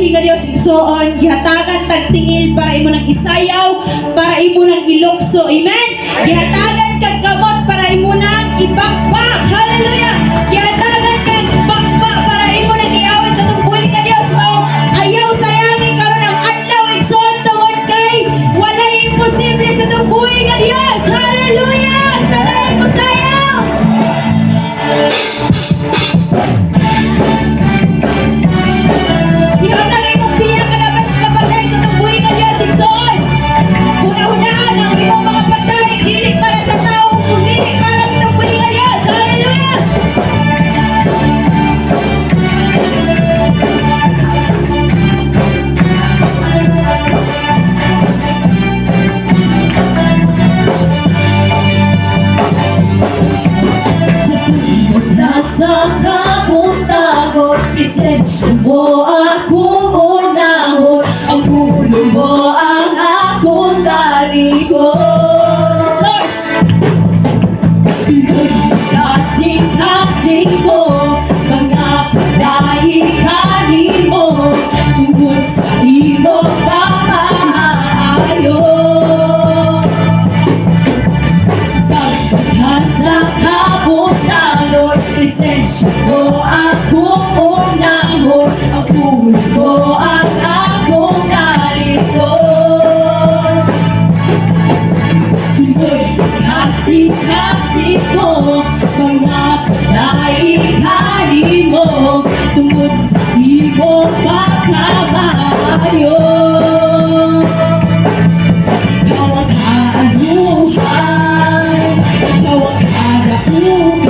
buhi ka Dios igsoon gihatagan tagtingil para imo nang isayaw, para imo nang ilokso. Amen. Gihatagan kag gamot para imo nang ibakbak. Hallelujah. Gihatagan kag bakbak para imo nang iawit sa tong buhi ka Dios. O ayaw sayangin karon ang adlaw igsoon tungod kay walay imposible sa tong buhi ka Dios. Hallelujah. Tanan mo sayaw. Ihatag imong pinakalabas na patay sa tong buhi ka Dios igsoon. Una-unaan ang imong mga patay dili para sa tao, kundi para sa tong buhi ka Dios. Hallelujah. Sa kapuntago, isensyo mo akong unahon, ang pulo mo ang akong talikod. Sunod kasing-kasing mo, mga pagdahikanin mo, tungkol sa iyong pamaayo. Sa kapuntago, presensya mo akong unahon, ang pulo mo ang akong talikod. Sunod kasing-kasing mo, mga pagdahikanin mo, tungkol sa iyong pagkamayo. Ikaw ang kaanuhan, ikaw ang kadapugan,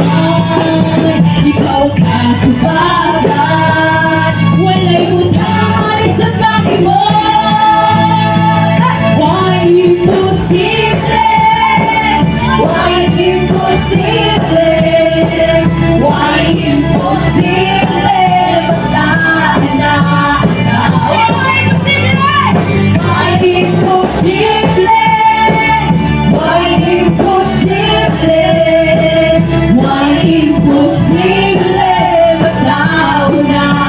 ikaw ang katubagan, walay mutang sa kani mo. Why imposible? Why imposible? Why imposible? Basta na why imposible? Why imposible? Why imposible? Why imposible? Basta una ka.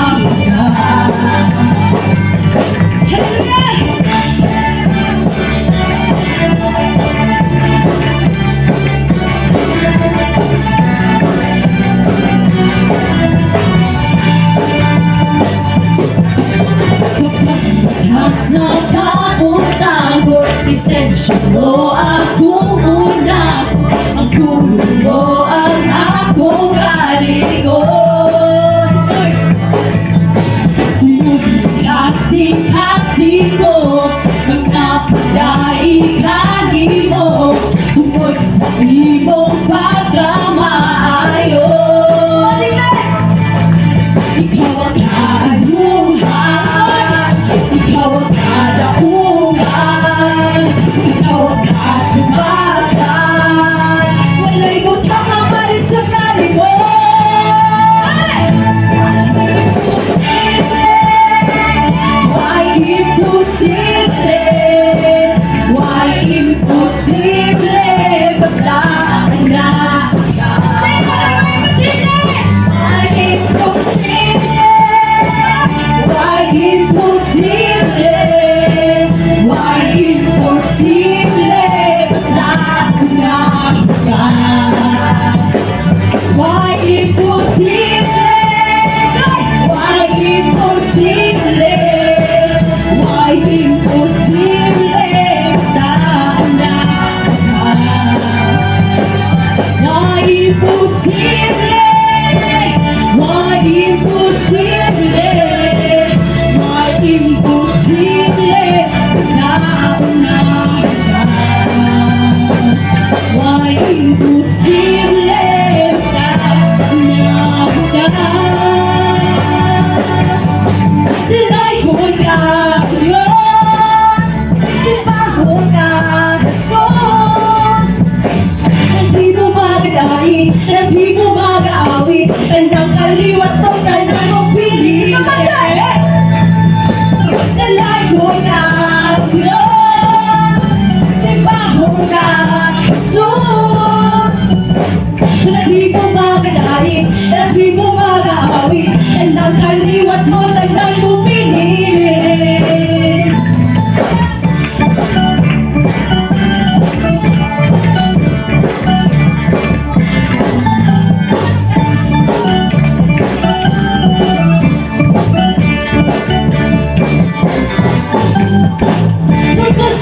Sa kapuntago, isensya mo akong una, ang pulo mo ang akong kalikod. Sunod kasing-kasing mo, mga pagdahikanin mo, tungkol sa iyong pagkamaayo. Ikaw ang kaanuhan, ikaw ang kadaugan, ikaw ang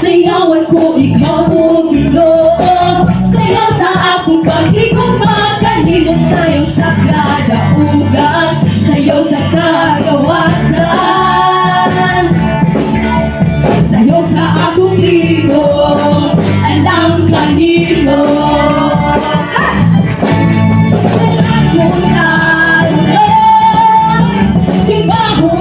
Sayawan ko ikaw o Ginoo. Sayaw sa akong pagigugma, kanimo sayaw sa kadaugan, sayaw sa kagawasan, sayaw sa akong libong, alang kanimo. Simbaho